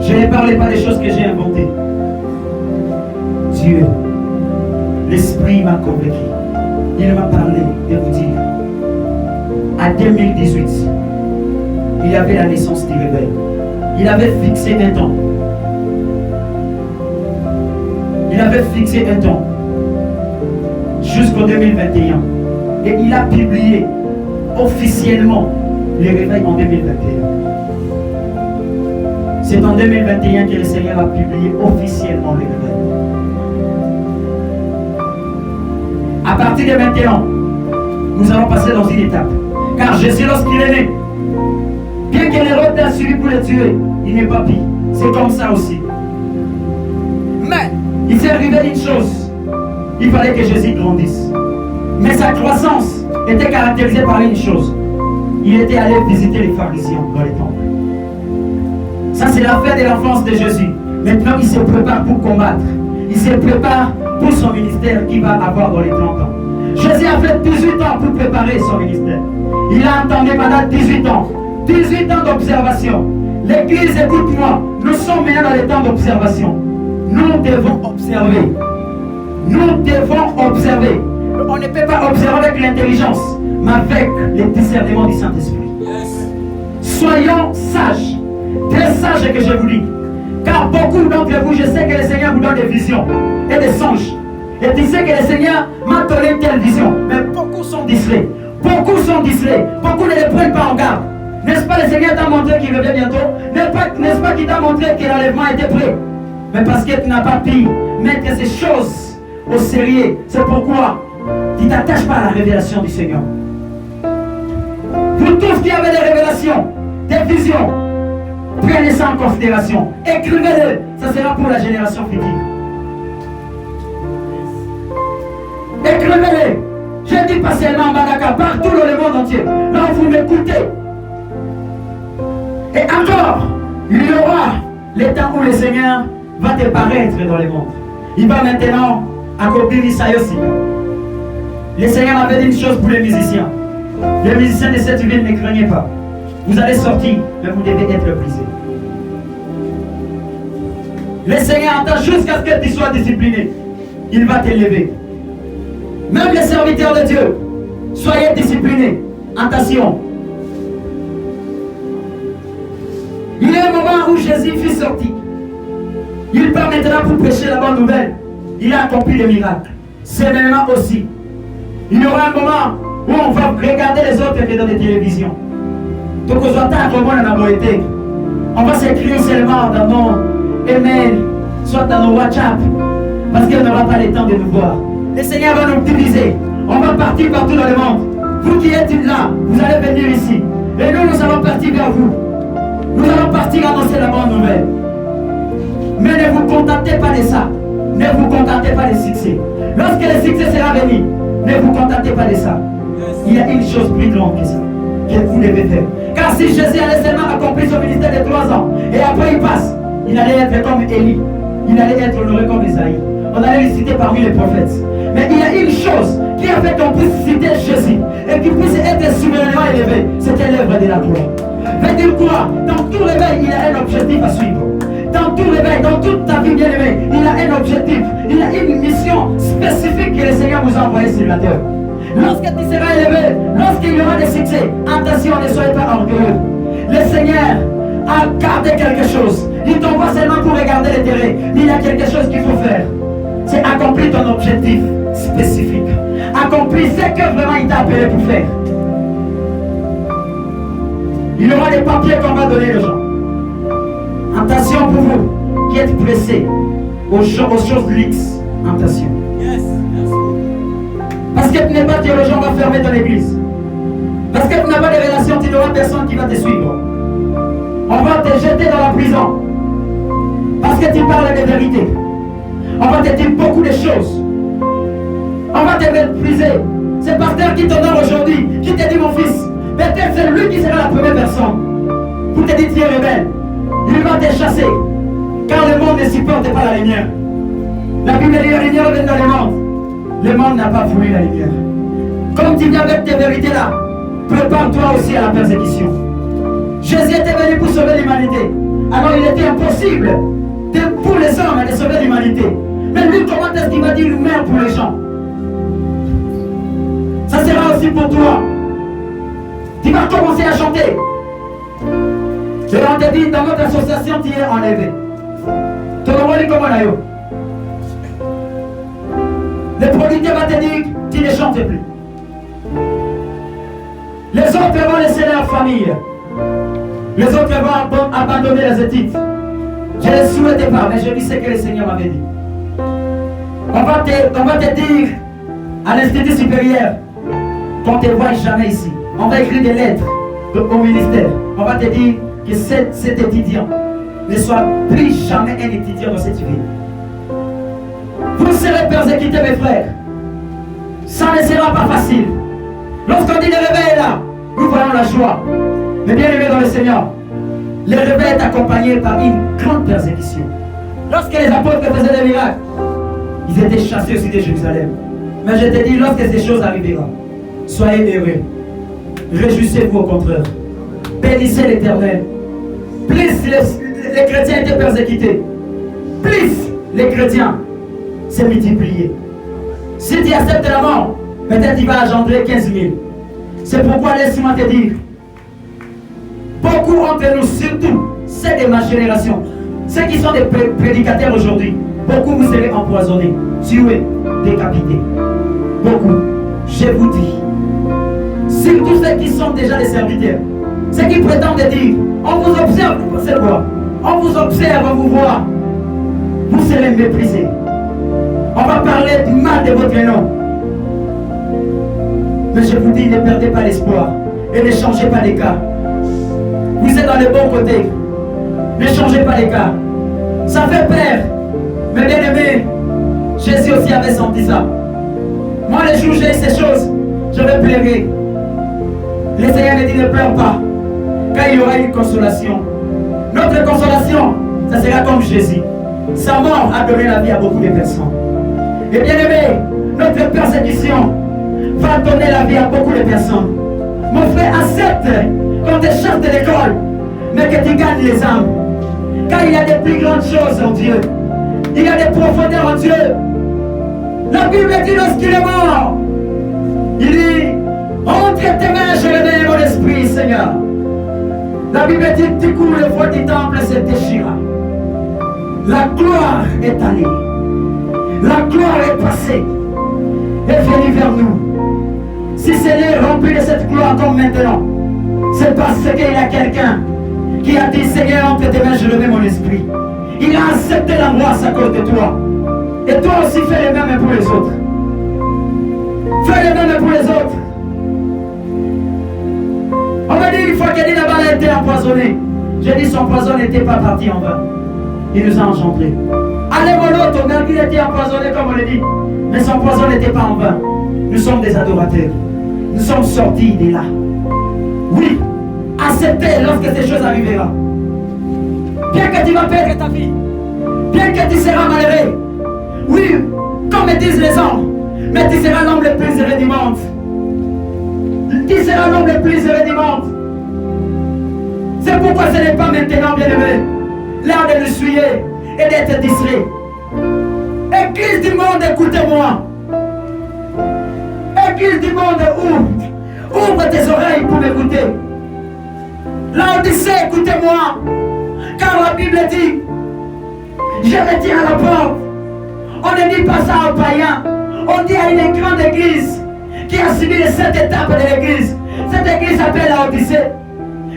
Je ne parlais pas des choses que j'ai inventées. Dieu, l'Esprit m'a convaincu. Il m'a parlé de vous dire, à 2018, il y avait la naissance du réveil. Il avait fixé un temps. Il avait fixé un temps jusqu'en 2021. Et il a publié officiellement les réveils en 2021. C'est en 2021 que le Seigneur a publié officiellement les réveils. À partir de maintenant, nous allons passer dans une étape. Car Jésus, lorsqu'il est né, bien que l'Hérode l'a suivi pour le tuer, il n'est pas pire. C'est comme ça aussi. Mais il s'est arrivé une chose. Il fallait que Jésus grandisse. Mais sa croissance était caractérisée par une chose. Il était allé visiter les pharisiens dans les temples. Ça, c'est la fin de l'enfance de Jésus. Maintenant, il se prépare pour combattre. Il se prépare pour son ministère qu'il va avoir dans les 30 ans. Jésus a fait 18 ans pour préparer son ministère. Il a entendu pendant 18 ans. 18 ans d'observation. L'église, écoute-moi, nous sommes maintenant dans les temps d'observation. Nous devons observer. Nous devons observer. On ne peut pas observer avec l'intelligence, mais avec le discernement du Saint-Esprit. Soyons sages. Très sages que je vous dis. Car beaucoup d'entre vous, je sais que le Seigneur vous donne des visions et des songes. Et tu sais que le Seigneur m'a donné une telle vision. Mais beaucoup sont distraits. Beaucoup sont distraits. Beaucoup ne les prennent pas en garde. N'est-ce pas, le Seigneur t'a montré qu'il revient bientôt? N'est-ce pas qu'il t'a montré que l'enlèvement était prêt? Mais parce que tu n'as pas pu mettre ces choses au sérieux. C'est pourquoi tu ne t'attaches pas à la révélation du Seigneur. Pour tous qui avaient des révélations, des visions, prenez ça en considération. Écrivez-le. Ça sera pour la génération future. Écrivez-le. Je dis pas seulement en Badaka, partout dans le monde entier. Là où vous m'écoutez. Et encore, il y aura le temps où le Seigneur va te paraître dans le monde. Il va maintenant accomplir Isaïe aussi. Le Seigneur avait dit une chose pour les musiciens. Les musiciens de cette ville, ne craignez pas. Vous allez sortir, mais vous devez être brisés. Le Seigneur attend jusqu'à ce que tu sois discipliné. Il va t'élever. Même les serviteurs de Dieu, soyez disciplinés. Attention. Il y a un moment où Jésus fut sorti. Il part maintenant pour prêcher la bonne nouvelle. Il a accompli des miracles. C'est maintenant aussi. Il y aura un moment où on va regarder les autres que dans les télévisions. Donc on va s'écrire seulement dans nos emails, soit dans nos WhatsApp, parce qu'on n'aura pas le temps de nous voir. Le Seigneur va nous diviser. On va partir partout dans le monde. Vous qui êtes là, vous allez venir ici. Et nous allons partir vers vous. Nous allons partir annoncer la bonne nouvelle. Mais ne vous contentez pas de ça. Ne vous contentez pas des succès. Lorsque le succès sera venu, ne vous contentez pas de ça. Il y a une chose plus grande que ça, que vous devez faire. Car si Jésus allait seulement accomplir son ministère de 3 ans, et après il passe, il allait être comme Élie, il allait être honoré comme Isaïe. On allait le citer parmi les prophètes. Mais il y a une chose qui a fait qu'on puisse citer Jésus et qu'il puisse être souverainement élevé, c'était l'œuvre de la gloire. Veut dire quoi? Dans tout réveil, il y a un objectif à suivre. Dans tout réveil, dans toute ta vie bien-aimée, il y a un objectif, il y a une mission spécifique que le Seigneur vous a envoyée sur la terre. Lorsque tu seras élevé, lorsqu'il y aura des succès, attention, ne soyez pas orgueilleux. Le Seigneur a gardé quelque chose. Il t'envoie seulement pour regarder le terrain, mais il y a quelque chose qu'il faut faire. C'est accomplir ton objectif spécifique. Accomplir ce que vraiment il t'a appelé pour faire. Il y aura des papiers qu'on va donner aux gens. Attention pour vous qui êtes pressés aux choses luxe. Attention. Yes. Parce que tu n'es pas théologien, on va fermer ton église. Parce que tu n'as pas de relation, tu n'auras personne qui va te suivre. On va te jeter dans la prison. Parce que tu parles de vérité. On va te dire beaucoup de choses. On va te mépriser. C'est le pasteur qui t'honore aujourd'hui, qui te dit mon fils. Peut-être c'est lui qui sera la première personne pour te dire tu es rebelle. Il va te chasser. Car le monde ne supporte pas la lumière. La Bible dit la lumière vient dans le monde. Le monde n'a pas voulu la lumière. Comme tu viens avec tes vérités là, prépare-toi aussi à la persécution. Jésus était venu pour sauver l'humanité. Alors il était impossible pour les hommes de sauver l'humanité. Mais lui, comment est-ce qu'il va dire une mère pour les gens? Ça sera aussi pour toi. Tu vas commencer à chanter. Et on te dit, dans notre association, tu es enlevé. Tu vas comment là? Le producteur va te dire, tu ne chantes plus. Les autres vont laisser leur famille. Les autres vont abandonner les études. Je ne le souhaitais pas, mais je dis ce que le Seigneur m'avait dit. On va te dire à l'Institut supérieur qu'on ne te voit jamais ici. On va écrire des lettres au ministère. On va te dire que cet étudiant ne soit plus jamais un étudiant dans cette ville. Vous serez persécutés, mes frères. Ça ne sera pas facile. Lorsqu'on dit le réveil est là, nous voyons la joie. Mais bien aimé dans le Seigneur, le réveil est accompagné par une grande persécution. Lorsque les apôtres faisaient des miracles, ils étaient chassés aussi de Jérusalem. Mais je te dis, lorsque ces choses arriveront, soyez heureux. Réjouissez-vous au contraire. Bénissez l'Éternel. Plus les chrétiens étaient persécutés, plus les chrétiens s'est multiplié. Si tu acceptes la mort, peut-être il va engendrer 15 000. C'est pourquoi laisse-moi te dire, beaucoup entre nous, surtout ceux de ma génération, ceux qui sont des prédicateurs aujourd'hui, beaucoup vous serez empoisonnés. tués, décapités. Beaucoup. Je vous dis, si tous ceux qui sont déjà des serviteurs, ceux qui prétendent dire, on vous observe, c'est quoi? On vous observe, on vous voit, vous serez méprisés. On va parler du mal de votre nom. Mais je vous dis, ne perdez pas l'espoir et ne changez pas les cas. Vous êtes dans le bon côté. Ne changez pas les cas. Ça fait peur. Mais bien aimé, Jésus aussi avait senti ça. Moi, les jours où j'ai ces choses, je vais pleurer. Le Seigneur me dit ne pleure pas, car il y aura une consolation. Notre consolation, ça sera comme Jésus. Sa mort a donné la vie à beaucoup de personnes. Et bien aimé, notre persécution va donner la vie à beaucoup de personnes. Mon frère, accepte qu'on te chasse de l'école, mais que tu gagnes les âmes. Car il y a des plus grandes choses en Dieu. Il y a des profondeurs en Dieu. La Bible dit lorsqu'il est mort, il dit, entre tes mains, je réveille mon esprit, Seigneur. La Bible dit, du coup, le voile du temple se déchira. La gloire est allée. La gloire est passée. Est venue vers nous. Si Seigneur est rempli de cette gloire comme maintenant, c'est parce qu'il y a quelqu'un qui a dit, Seigneur, entre tes mains, je remets mon esprit. Il a accepté l'angoisse à cause de toi. Et toi aussi, fais le même pour les autres. Fais le même pour les autres. On m'a dit une fois qu'elle dit la balle a été empoisonnée. J'ai dit son poison n'était pas parti en vain. Il nous a engendrés. Allez, mon autre, malgré qu'il était empoisonné, comme on l'a dit, mais son poison n'était pas en vain. Nous sommes des adorateurs. Nous sommes sortis de là. Oui, acceptez lorsque ces choses arriveront. Bien que tu vas perdre ta vie, bien que tu seras malheureux, oui, comme disent les hommes, mais tu seras l'homme le plus heureux du monde. Tu seras l'homme le plus heureux du monde. C'est pourquoi ce n'est pas maintenant, bien-aimé, l'heure de nous suivre et d'être distrait. Église du monde, écoutez-moi. Église du monde, ouvre tes oreilles pour m'écouter. L'Odyssée, écoutez-moi. Car la Bible dit, je me tiens à la porte. On ne dit pas ça aux païens. On dit à une grande église qui a subi les 7 étapes de l'église. Cette église s'appelle la Odyssée.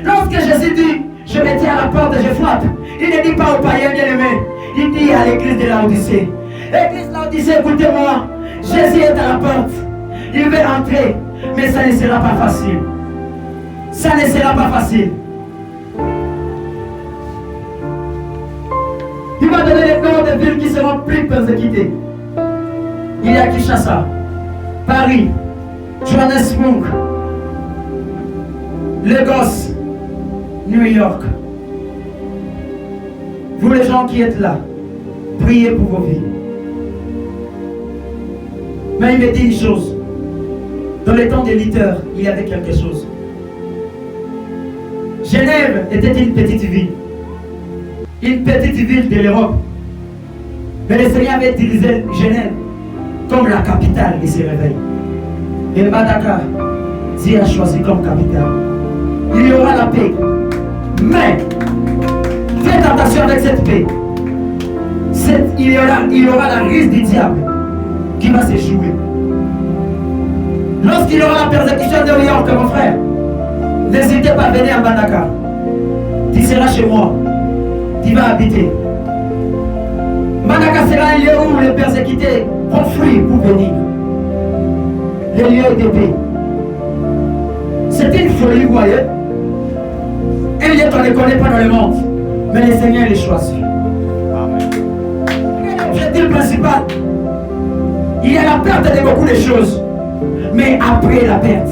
Lorsque Jésus dit, je me tiens à la porte et je frappe, il ne dit pas aux païens bien-aimés. Il dit à l'église de la Odyssée. Église de la Odyssée, écoutez-moi. Jésus est à la porte. Il veut entrer, mais ça ne sera pas facile. Ça ne sera pas facile. Il va donner les noms des villes qui seront plus persécutées. Il y a Kinshasa, Paris, Johannesburg, Lagos, New York. Vous les gens qui êtes là, priez pour vos vies. Mais il me dit une chose. Dans les temps des lutteurs, il y avait quelque chose. Genève était une petite ville. Une petite ville de l'Europe. Mais le Seigneur avait utilisé Genève comme la capitale de ses réveils. Et Mbandaka, Dieu a choisi comme capitale. Il y aura la paix. Mais, faites attention avec cette paix. Il y aura la risque du diable qui va se jouer. Lorsqu'il y aura la persécution de New York, mon frère, n'hésitez pas à venir à Mbandaka. Tu seras chez moi. Tu vas habiter. Mbandaka sera un lieu où les persécutés vont fuir pour venir. Le lieu de paix. C'est une folie, vous voyez. Un lieu qu'on ne connaît pas dans le monde. Mais le Seigneur les choisit. L'objectif principal, il y a la perte de beaucoup de choses. Mais après la perte,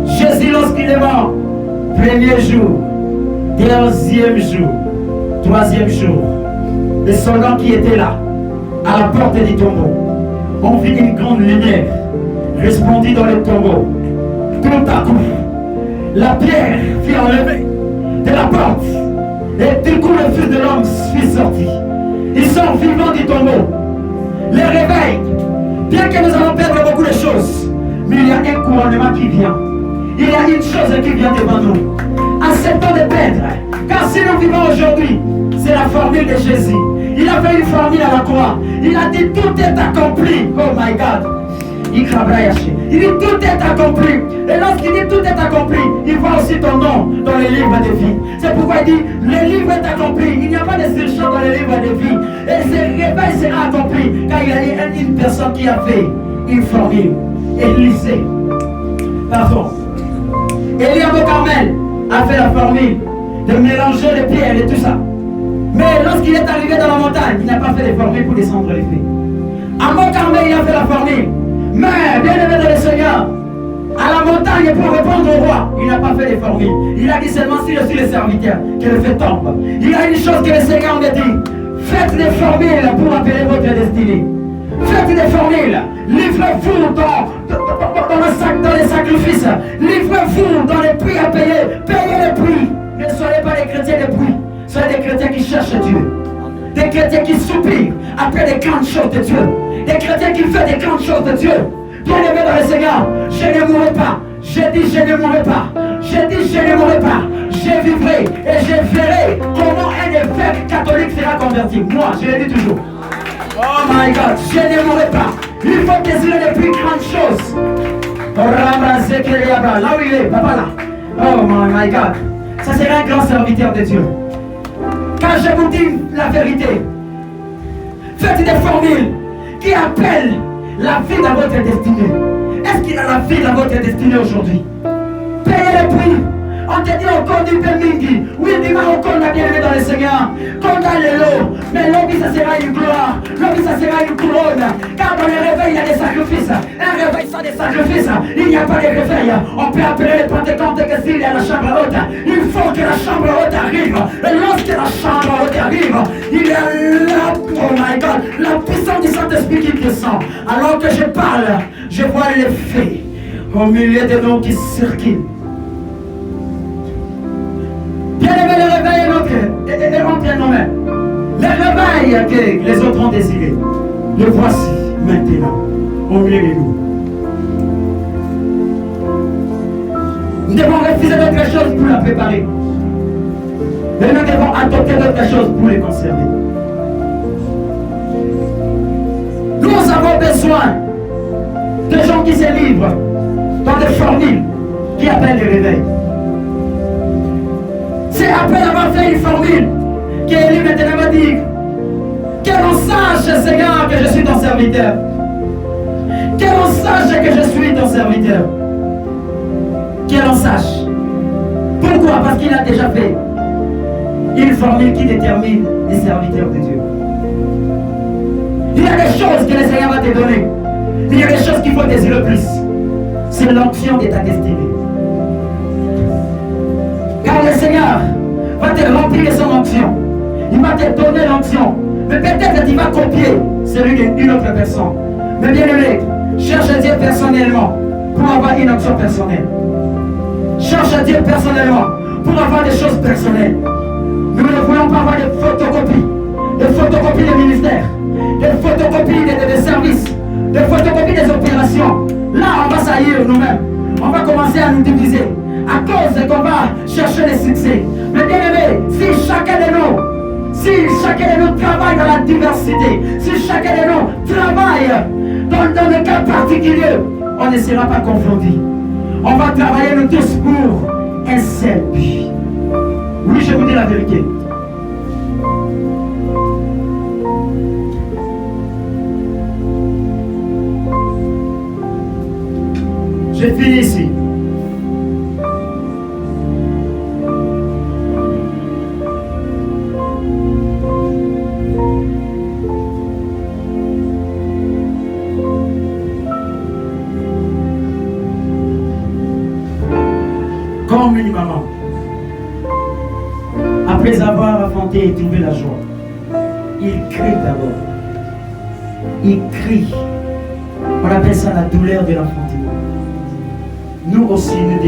Jésus, lorsqu'il est mort, premier jour, deuxième jour, troisième jour, les soldats qui étaient là, à la porte du tombeau, ont vu une grande lumière resplendie dans le tombeau. Tout à coup, la pierre fut enlevée de la porte, et du coup le Fils de l'homme fut sorti. Ils sont vivants du tombeau. Les réveils, bien que nous allons perdre beaucoup de choses, mais il y a un couronnement qui vient. Il y a une chose qui vient devant nous. Acceptons de perdre. Car si nous vivons aujourd'hui, c'est la formule de Jésus. Il a fait une formule à la croix. Il a dit tout est accompli. Oh my God. Il dit tout est accompli. Et lorsqu'il dit tout est accompli, il voit aussi ton nom dans le livre de vie. C'est pourquoi il dit le livre est accompli. Il n'y a pas de surchamp dans le livre de vie. Et ce réveil sera accompli. Car il y a une personne qui a fait une formule. Élisée. Pardon. Eliab au Carmel a fait la formule de mélanger les pierres et tout ça. Mais lorsqu'il est arrivé dans la montagne, il n'a pas fait de formule pour descendre les fées. À Mont Carmel, il a fait la formule. Mais, bien aimé dans le Seigneur, à la montagne pour répondre au roi, il n'a pas fait de formule. Il a dit seulement si je suis le serviteur, que le feu tombe. Il y a une chose que le Seigneur me dit. Faites des formules pour appeler votre destinée. Faites des formules. Livrez-vous dans les sacrifices. Livrez-vous dans les prix à payer. Payez les prix. Ne soyez pas des chrétiens de prix. Soyez des chrétiens qui cherchent Dieu. Des chrétiens qui soupirent après les grandes choses de Dieu. Des chrétiens qui font des grandes choses de Dieu. Bien-aimés dans le Seigneur, je ne mourrai pas. J'ai dit je ne mourrai pas. J'ai dit je ne mourrai pas. Je vivrai et je verrai comment un évêque catholique sera converti. Moi, je le dis toujours. Oh my God, je ne mourrai pas. Il faut désirer les plus grandes choses. Là où il est, papa là. Oh my God. Ça sera un grand serviteur de Dieu. Quand je vous dis la vérité, faites des formules qui appellent la vie dans votre destinée. Est-ce qu'il a la vie dans votre destinée aujourd'hui? Payez le prix. On te dit encore du Bemingi. Oui, dis-moi encore on a bien aimé dans le Seigneur. Quand on est l'eau, mais l'eau, ça sera une gloire. L'eau, ça sera une couronne. Car dans le réveil, il y a des sacrifices. Un réveil sans des sacrifices, il n'y a pas de réveil. On peut appeler les Pentecôtes que s'il y a la chambre haute. Il faut que la chambre haute arrive. Et lorsque la chambre haute arrive, il y a là, oh my God, la puissance du Saint-Esprit qui descend. Alors que je parle, je vois les fées au milieu de nous qui circulent. Bien-aimé, le réveil est rentré en nous-mêmes. Le réveil que les autres ont désiré, le voici maintenant au milieu de nous. Nous devons refuser d'autres choses pour la préparer. Mais nous devons adopter d'autres choses pour les conserver. Nous avons besoin de gens qui se livrent dans des formules qui appellent le réveil. C'est après avoir fait une formule qu'Élie maintenant va dire que l'on sache, Seigneur, que je suis ton serviteur. Que l'on sache que je suis ton serviteur. Que l'on sache. Pourquoi? Parce qu'il a déjà fait une formule qui détermine les serviteurs de Dieu. Il y a des choses que le Seigneur va te donner. Il y a des choses qu'il faut désirer plus. C'est l'onction de ta destinée. Car le Seigneur va te remplir de son onction. Il va te donner l'onction. Mais peut-être tu vas copier celui d'une autre personne. Mais bien aimé, cherche Dieu personnellement pour avoir une onction personnelle. Cherche Dieu personnellement pour avoir des choses personnelles. Nous ne voulons pas avoir des photocopies de ministères, des photocopies de services, des photocopies des opérations. Là, on va saillir nous-mêmes. On va commencer à nous diviser à cause qu'on va chercher les succès. Mais bien aimé, si chacun de nous travaille dans la diversité, si chacun de nous travaille dans le cas particulier, on ne sera pas confondus. On va travailler nous tous pour un seul but. Oui, je vous dis la vérité. Je finis ici. Comme une maman, après avoir affronté et trouvé la joie, il crie d'abord. Il crie. On appelle ça la douleur de l'enfantement. Nous aussi, nous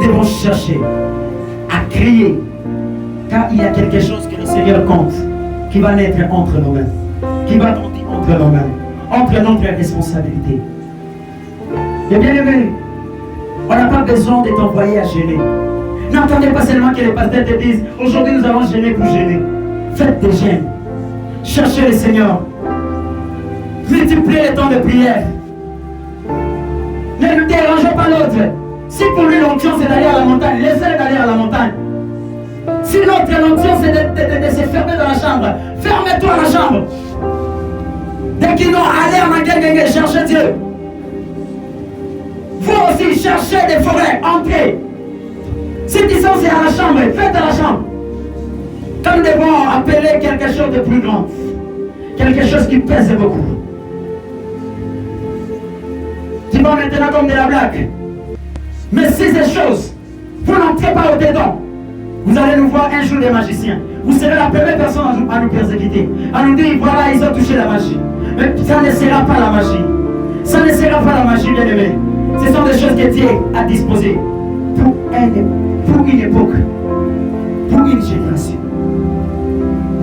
devons chercher à crier, car il y a quelque chose que le Seigneur compte, qui va naître entre nos mains, qui va tomber entre nos mains, entre notre responsabilité. Et bien aimé, on n'a pas besoin de t'envoyer à gêner. N'entendez pas seulement que les pasteurs te disent aujourd'hui nous allons gêner pour gêner. Faites des jeûnes. Cherchez le Seigneur. Multipliez les temps de prière. Ne dérangez pas l'autre. Si pour lui l'onction c'est d'aller à la montagne, laissez-le d'aller à la montagne. Si l'autre l'onction c'est de se fermer dans la chambre, fermez-toi la chambre. Dès qu'ils ont allé en Anguel, cherchez Dieu. Vous aussi, cherchez des forêts, entrez. Si disons c'est à la chambre, faites à la chambre. Quand nous devons appeler quelque chose de plus grand, quelque chose qui pèse beaucoup. Tu vas maintenant comme de la blague. Mais si ces choses, vous n'entrez pas au-dedans, vous allez nous voir un jour des magiciens. Vous serez la première personne à nous persécuter, à nous dire voilà, ils ont touché la magie. Mais ça ne sera pas la magie. Ça ne sera pas la magie, bien aimé. Ce sont des choses que Dieu a disposées pour une époque, pour une génération.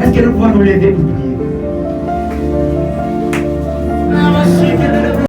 Est-ce que nous pouvons nous lever pour prier?